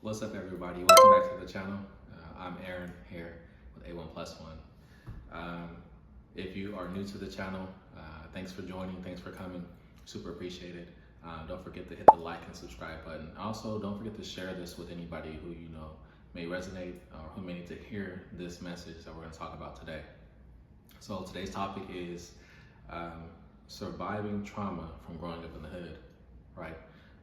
What's up, everybody? Welcome back to the channel. I'm Aaron here with A1 Plus One. If you are new to the channel, thanks for joining, thanks for coming. Super appreciate it. Don't forget to hit the like and subscribe button. Also, don't forget to share this with anybody who you know may resonate or who may need to hear this message that we're going to talk about today. So today's topic is surviving trauma from growing up in the hood, right?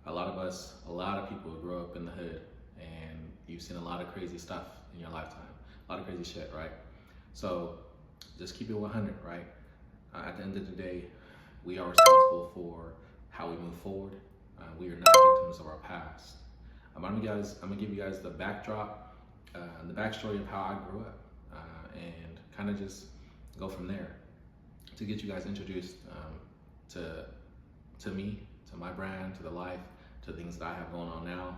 A lot of people grow up in the hood and you've seen a lot of crazy stuff in your lifetime, a lot of crazy shit, right? So just keep it 100, right? At the end of the day, we are responsible for how we move forward. We are not victims of our past. I'm gonna give you guys the backdrop, the backstory of how I grew up, and kind of just go from there to get you guys introduced to me, to my brand, to the life, to things that I have going on now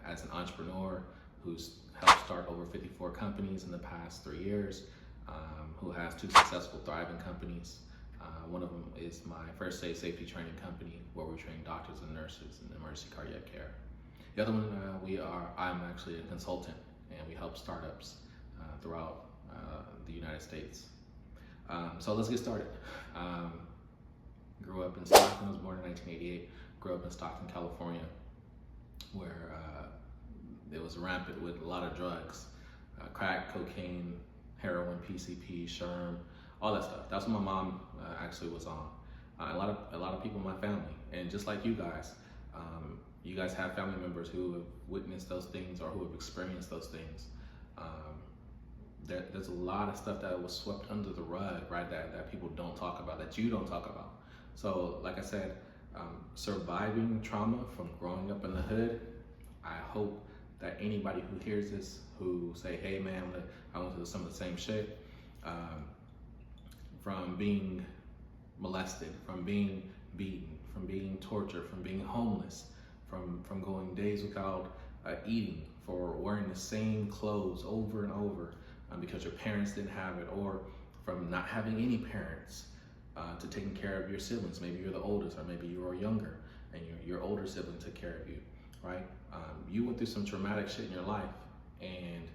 as an entrepreneur who's helped start over 54 companies in the past 3 years, who has 2 successful, thriving companies. One of them is my first aid safety training company, where we train doctors and nurses in emergency cardiac care. The other one, I'm actually a consultant, and we help startups throughout the United States. So let's get started. Grew up in Stockton, was born in 1988, grew up in Stockton, California, where it was rampant with a lot of drugs, crack, cocaine, heroin, PCP, Sherm, all that stuff. That's what my mom actually was on. A lot of people in my family, and just like you guys have family members who have witnessed those things or who have experienced those things. There's a lot of stuff that was swept under the rug, right? That people don't talk about, that you don't talk about. So, like I said, surviving trauma from growing up in the hood. I hope that anybody who hears this, who say, "Hey, man, I went through some of the same shit," from being molested, from being beaten, from being tortured, from being homeless, from going days without eating, for wearing the same clothes over and over because your parents didn't have it, or from not having any parents, to taking care of your siblings. Maybe you're the oldest, or maybe you were younger and your older sibling took care of you, right? You went through some traumatic shit in your life, and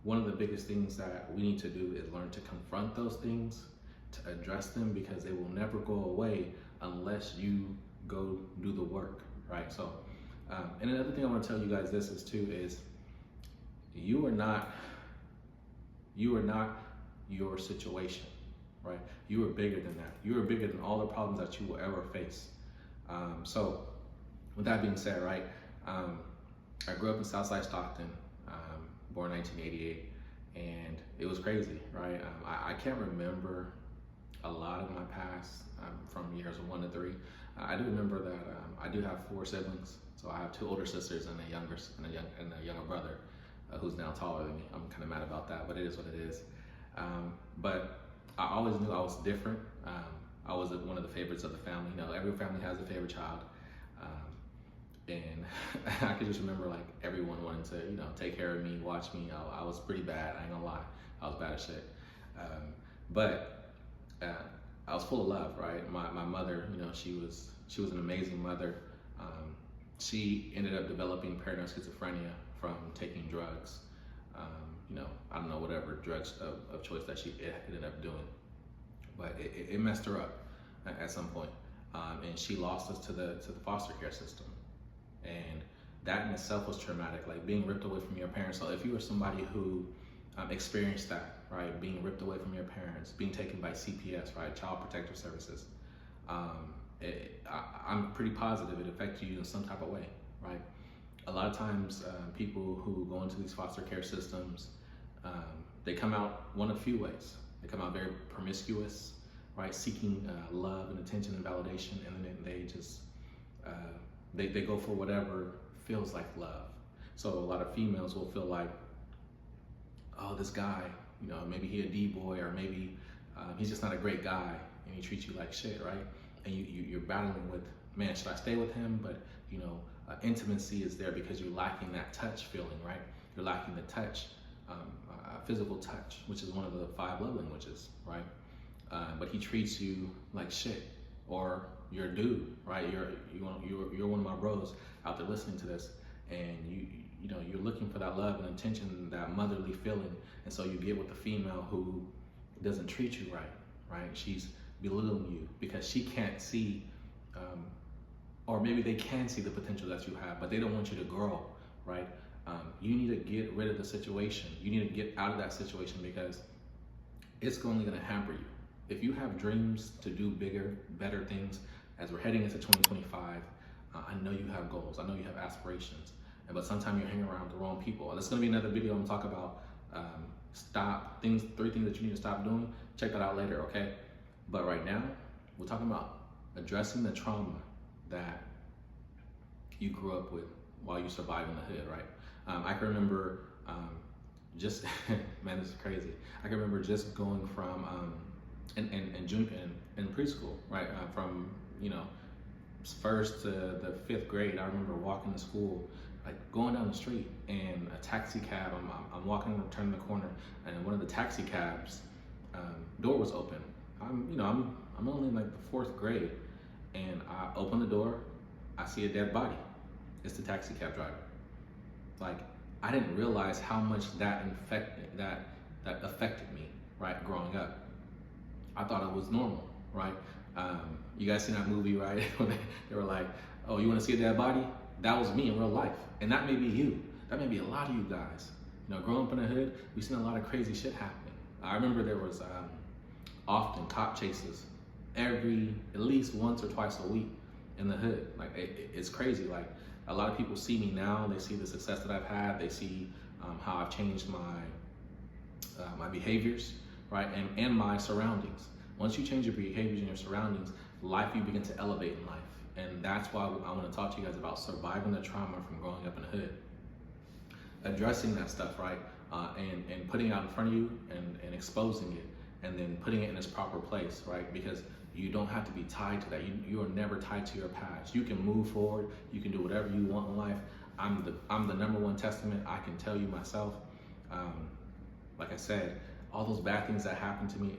one of the biggest things that we need to do is learn to confront those things, to address them, because they will never go away unless you go do the work, right? So, and another thing I want to tell you guys this is too, is you are not your situation, right? You are bigger than that. You are bigger than all the problems that you will ever face. So with that being said, right, I grew up in Southside Stockton, born in 1988, and it was crazy, right? I can't remember a lot of my past from years 1 to 3. I do remember that I do have 4 siblings, so I have 2 older sisters and a younger brother who's now taller than me. I'm kind of mad about that, but it is what it is. But I always knew I was different. I was one of the favorites of the family. You know, every family has a favorite child. And I could just remember like everyone wanted to, you know, take care of me, watch me. I was pretty bad, I ain't gonna lie. I was bad as shit. But I was full of love, right? My mother, you know, she was an amazing mother. She ended up developing paranoid schizophrenia from taking drugs. You know, I don't know, whatever drugs of choice that she ended up doing, but it messed her up at some point. And she lost us to the foster care system. And that in itself was traumatic, like being ripped away from your parents. So if you were somebody who experienced that, right, being ripped away from your parents, being taken by CPS, right, Child Protective Services, I'm pretty positive it affected you in some type of way, right? A lot of times, people who go into these foster care systems, they come out one of a few ways. They come out very promiscuous, right, seeking love and attention and validation, and then they just they go for whatever feels like love. So a lot of females will feel like, oh, this guy, you know, maybe he a D-boy, or maybe he's just not a great guy, and he treats you like shit, right? And you're battling with, man, should I stay with him? But you know, intimacy is there because you're lacking that touch feeling, right? You're lacking the touch, physical touch, which is one of the 5 love languages, right? But he treats you like shit, or you're a dude, right? You're one of my bros out there listening to this, and you're looking for that love and attention, that motherly feeling, and so you get with the female who doesn't treat you right? She's belittling you because she can't see, or maybe they can see the potential that you have, but they don't want you to grow, right? You need to get rid of the situation. You need to get out of that situation because it's only going to hamper you. If you have dreams to do bigger, better things, as we're heading into 2025, I know you have goals. I know you have aspirations, but sometimes you're hanging around the wrong people. There's going to be another video I'm going to talk about three things that you need to stop doing. Check that out later, okay? But right now, we're talking about addressing the trauma that you grew up with while you survived in the hood, right? I can remember just, man, this is crazy. I can remember just going from, in preschool, right? From, first to the 5th grade, I remember walking to school, like going down the street and a taxi cab, I'm walking, turning the corner, and one of the taxi cabs, door was open. I'm only in like the 4th grade, and I open the door, I see a dead body. It's the taxi cab driver. Like, I didn't realize how much that affected me, right, growing up. I thought it was normal, right? You guys seen that movie, right? They were like, oh, you want to see a dead body? That was me in real life. And that may be you. That may be a lot of you guys. Growing up in the hood, we've seen a lot of crazy shit happening. I remember there was often cop chases at least once or twice a week in the hood. Like, it's crazy. Like, a lot of people see me now, they see the success that I've had, they see how I've changed my behaviors, right, and my surroundings. Once you change your behaviors and your surroundings, you begin to elevate in life. And that's why I want to talk to you guys about surviving the trauma from growing up in the hood. Addressing that stuff, right, and putting it out in front of you and exposing it, and then putting it in its proper place, right, because you don't have to be tied to that. You are never tied to your past. You can move forward. You can do whatever you want in life. I'm the number one testament. I can tell you myself. Like I said, all those bad things that happened to me,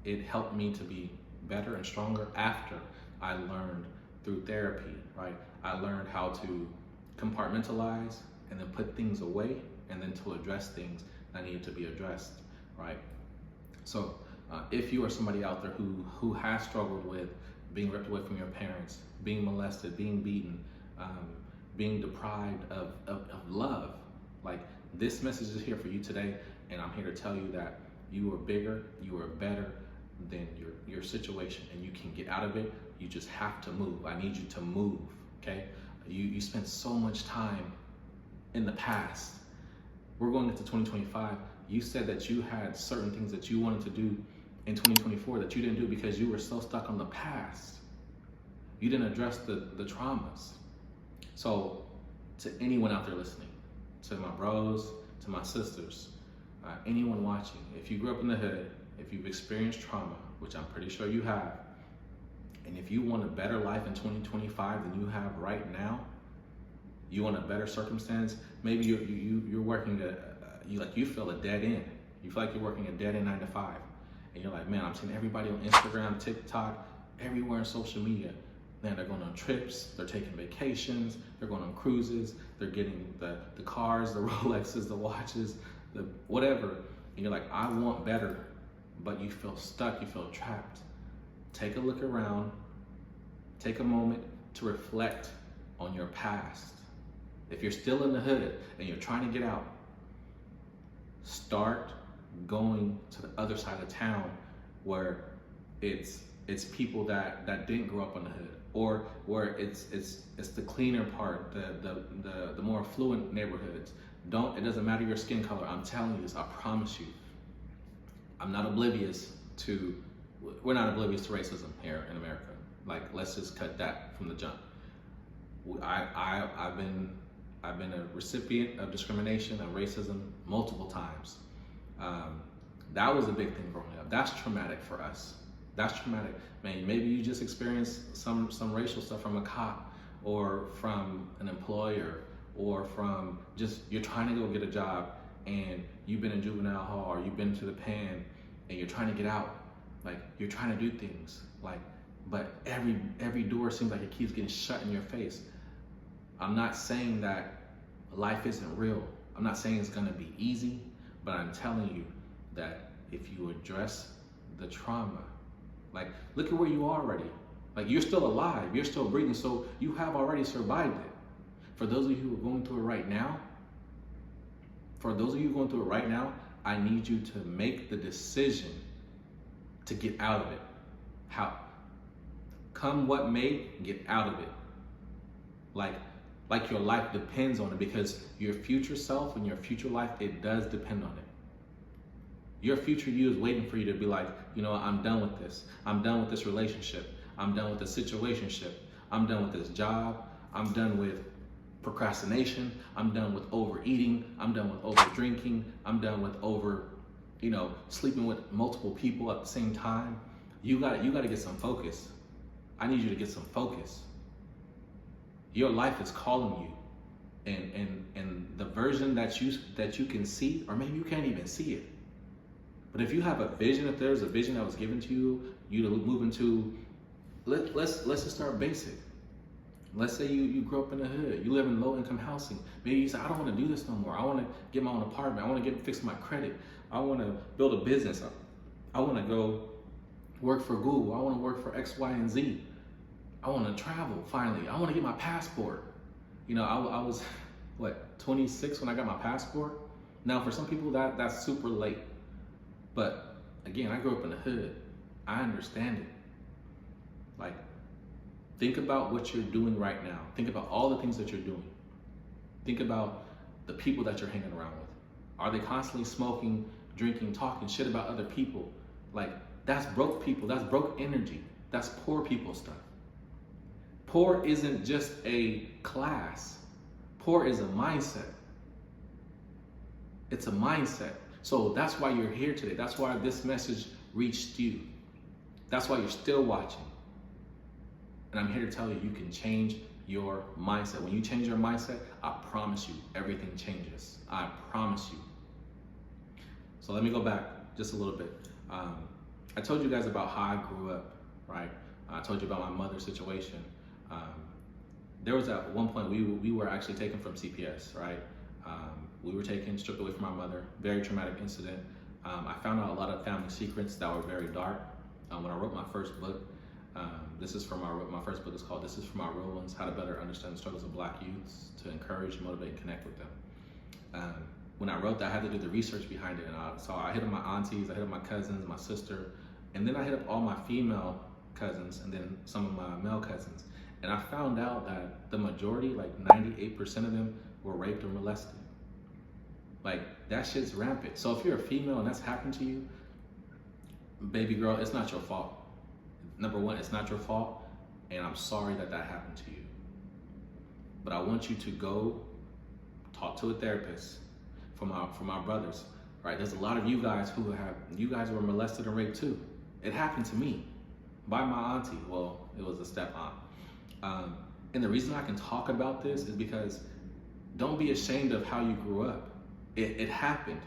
it helped me to be better and stronger after I learned through therapy, right? I learned how to compartmentalize and then put things away and then to address things that needed to be addressed, right? So if you are somebody out there who has struggled with being ripped away from your parents, being molested, being beaten, being deprived of love, like, this message is here for you today, and I'm here to tell you that you are bigger, you are better than your situation, and you can get out of it. You just have to move. I need you to move, okay? You spent so much time in the past. We're going into 2025. You said that you had certain things that you wanted to do in 2024 that you didn't do because you were so stuck on the past. You didn't address the traumas. So to anyone out there listening, to my bros, to my sisters, anyone watching, if you grew up in the hood, if you've experienced trauma, which I'm pretty sure you have, and if you want a better life in 2025 than you have right now, you want a better circumstance, maybe you're working you feel a dead end. You feel like you're working a dead end 9 to 5. And you're like, man, I'm seeing everybody on Instagram, TikTok, everywhere in social media. Man, they're going on trips, they're taking vacations, they're going on cruises, they're getting the cars, the Rolexes, the watches, the whatever. And you're like, I want better, but you feel stuck, you feel trapped. Take a look around, take a moment to reflect on your past. If you're still in the hood and you're trying to get out, start going to the other side of town where it's people that didn't grow up in the hood, or where it's the cleaner part, the more affluent neighborhoods. It doesn't matter your skin color. I'm telling you this, I promise you. We're not oblivious to racism here in America. Like, let's just cut that from the jump. I've been a recipient of discrimination and racism multiple times. That was a big thing growing up. That's traumatic for us. That's traumatic. Man, maybe you just experienced some racial stuff from a cop, or from an employer, or from just, you're trying to go get a job and you've been in juvenile hall, or you've been to the pen and you're trying to get out. Like, you're trying to do things, like, but every door seems like it keeps getting shut in your face. I'm not saying that life isn't real. I'm not saying it's gonna be easy, but I'm telling you that if you address the trauma, like look at where you are already. Like you're still alive, you're still breathing, so you have already survived it. For those of you who are going through it right now, I need you to make the decision to get out of it. How? Come what may, get out of it. Like your life depends on it, because your future self and your future life, it does depend on it. Your future you is waiting for you to be like, you know, I'm done with this. I'm done with this relationship. I'm done with this situationship. I'm done with this job. I'm done with procrastination. I'm done with overeating. I'm done with over drinking. I'm done with sleeping with multiple people at the same time. You got to get some focus. I need you to get some focus. Your life is calling you, and the version that you can see, or maybe you can't even see it. But if you have a vision, if there's a vision that was given to you to move into, let's just start basic. Let's say you grew up in the hood, you live in low income housing. Maybe you say, I don't want to do this no more. I want to get my own apartment. I want to fix my credit. I want to build a business. I want to go work for Google. I want to work for X, Y, and Z. I want to travel finally. I want to get my passport. You know, I was 26 when I got my passport. Now for some people that's super late. But again, I grew up in the hood. I understand it. Like, think about what you're doing right now. Think about all the things that you're doing. Think about the people that you're hanging around with. Are they constantly smoking, drinking, talking shit about other people? Like, that's broke people. That's broke energy. That's poor people stuff. Poor isn't just a class. Poor is a mindset. It's a mindset. So that's why you're here today. That's why this message reached you. That's why you're still watching. And I'm here to tell you, you can change your mindset. When you change your mindset, I promise you, everything changes. I promise you. So let me go back just a little bit. I told you guys about how I grew up, right? I told you about my mother's situation. There was at one point we were actually taken from CPS, right? We were taken, stripped away from our mother. Very traumatic incident. I found out a lot of family secrets that were very dark. When I wrote my first book, my first book is called This Is For My Real Ones, How to Better Understand the Struggles of Black Youths to Encourage, Motivate, and Connect with Them. When I wrote that, I had to do the research behind it. So I hit up my aunties, I hit up my cousins, my sister, and then I hit up all my female cousins and then some of my male cousins. And I found out that the majority, like 98% of them, were raped or molested. Like, that shit's rampant. So if you're a female and that's happened to you, baby girl, it's not your fault. Number one, it's not your fault, and I'm sorry that happened to you. But I want you to go talk to a therapist for my brothers, right? There's a lot of you guys were molested and raped too. It happened to me by my auntie. Well, it was a step aunt. And the reason I can talk about this is because don't be ashamed of how you grew up. It happened.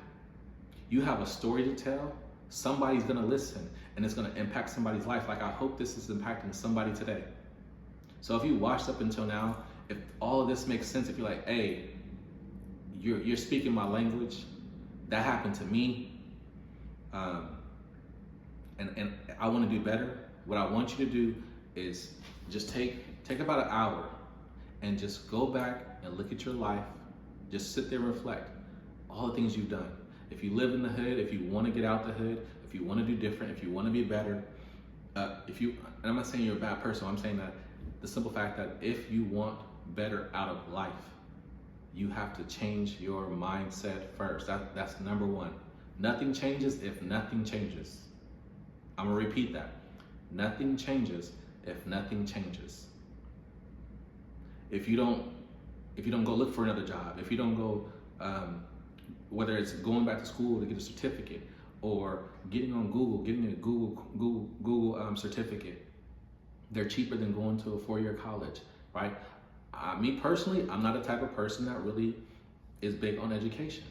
You have a story to tell. Somebody's gonna listen, and it's gonna impact somebody's life. Like, I hope this is impacting somebody today. So if you watched up until now, if all of this makes sense, if you're like, hey, you're speaking my language, that happened to me, and I want to do better. What I want you to do is just take about an hour and just go back and look at your life. Just sit there and reflect all the things you've done. If you live in the hood, if you want to get out the hood, if you want to do different, if you want to be better, and I'm not saying you're a bad person, I'm saying that the simple fact that if you want better out of life, you have to change your mindset first. That's number one. Nothing changes if nothing changes. I'm gonna repeat that. Nothing changes if nothing changes. If you don't go look for another job, if you don't go, whether it's going back to school to get a certificate or getting on Google, getting a Google certificate, they're cheaper than going to a 4-year college, right? Me personally, I'm not the type of person that really is big on education.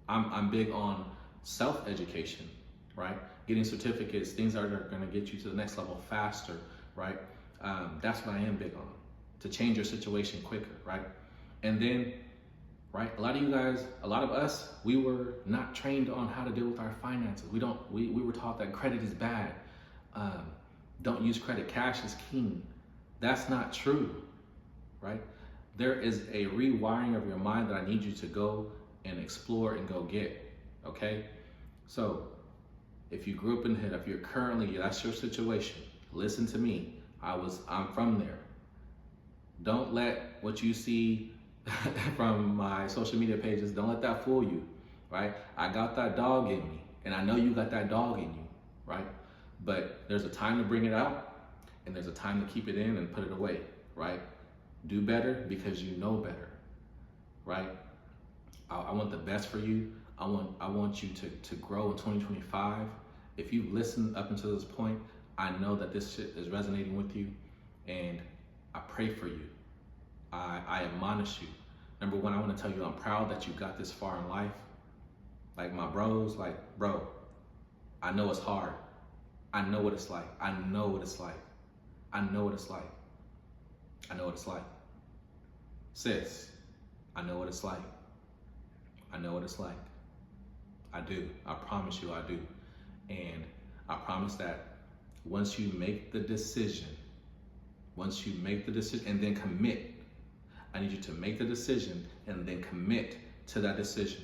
I'm big on self-education, right? Getting certificates, things that are gonna get you to the next level faster, right? That's what I am big on, to change your situation quicker, right? And then, right, a lot of us, we were not trained on how to deal with our finances. We were taught that credit is bad. Don't use credit, cash is king. That's not true, right? There is a rewiring of your mind that I need you to go and explore and go get, okay? So if you grew up in the hood, if you're currently, that's your situation, listen to me. I'm from there. Don't let what you see from my social media pages, don't let that fool you, right? I got that dog in me, and I know you got that dog in you, right? But there's a time to bring it out, and there's a time to keep it in and put it away, right? Do better because you know better, right? I want the best for you. I want you to grow in 2025. If you've listened up until this point, I know that this shit is resonating with you, and I pray for you. I admonish you. Number one, I want to tell you I'm proud that you got this far in life. Like my bros, like, bro, I know it's hard. I know what it's like. I know what it's like. I know what it's like. I know what it's like. Sis, I know what it's like. I know what it's like. I do. I promise you I do. And I promise that once you make the decision and then commit, I need you to make the decision and then commit to that decision.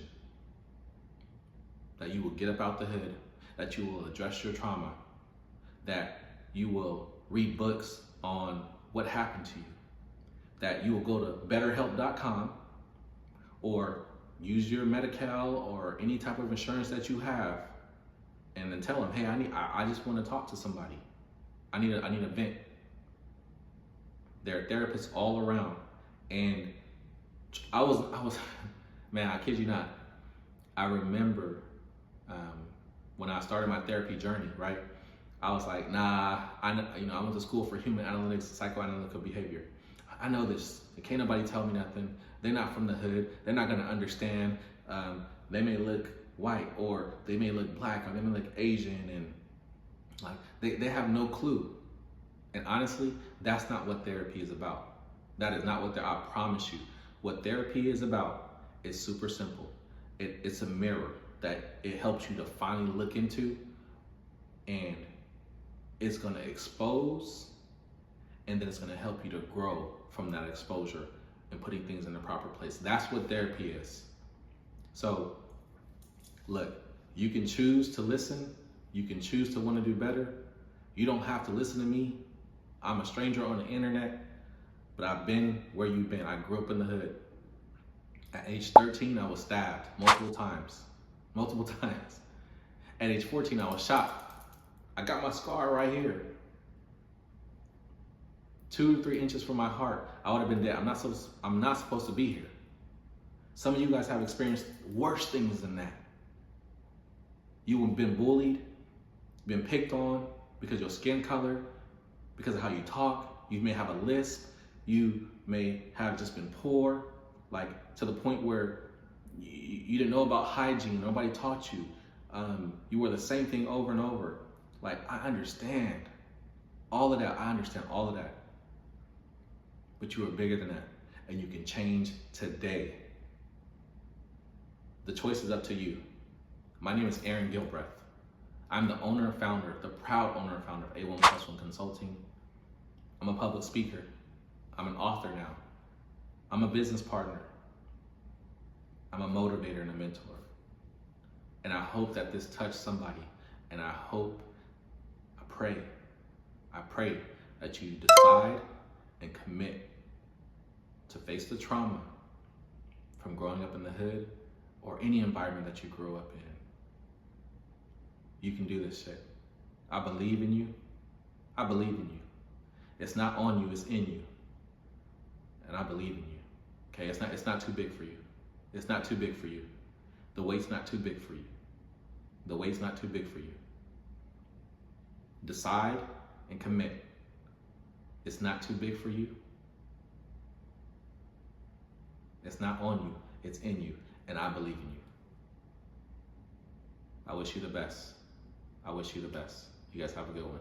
That you will get up out the hood, that you will address your trauma, that you will read books on what happened to you, that you will go to betterhelp.com or use your Medi-Cal or any type of insurance that you have, and then tell them, hey, I just want to talk to somebody. I need a vent. There are therapists all around. And I was, man, I kid you not. I remember when I started my therapy journey, right? I was like, nah, I went to school for human analytics, psychoanalytical behavior. I know this. Can't nobody tell me nothing. They're not from the hood. They're not gonna understand. They may look white, or they may look black, or they may look Asian, and like they have no clue. And honestly, that's not what therapy is about. That is not what I promise you. What therapy is about is super simple. It's a mirror that it helps you to finally look into, and it's gonna expose, and then it's gonna help you to grow from that exposure and putting things in the proper place. That's what therapy is. So, look, you can choose to listen. You can choose to want to do better. You don't have to listen to me. I'm a stranger on the internet, but I've been where you've been. I grew up in the hood. At age 13, I was stabbed multiple times. At age 14, I was shot. I got my scar right here. 2 to 3 inches from my heart, I would have been dead. I'm not supposed to be here. Some of you guys have experienced worse things than that. You have been bullied, been picked on because of your skin color, because of how you talk. You may have a lisp. You may have just been poor, like to the point where you didn't know about hygiene. Nobody taught you. You wore the same thing over and over. Like, I understand all of that. I understand all of that. But you are bigger than that, and you can change today. The choice is up to you. My name is Aaron Gilbreth. I'm the owner and founder, the proud owner and founder of A1+1 Consulting. I'm a public speaker. I'm an author now. I'm a business partner. I'm a motivator and a mentor. And I hope that this touched somebody. And I pray that you decide and commit to face the trauma from growing up in the hood or any environment that you grew up in. You can do this shit. I believe in you. I believe in you. It's not on you, it's in you. And I believe in you. Okay, it's not too big for you. It's not too big for you. The weight's not too big for you. The weight's not too big for you. Decide and commit. It's not too big for you. It's not on you, it's in you, and I believe in you. I wish you the best. I wish you the best. You guys have a good one.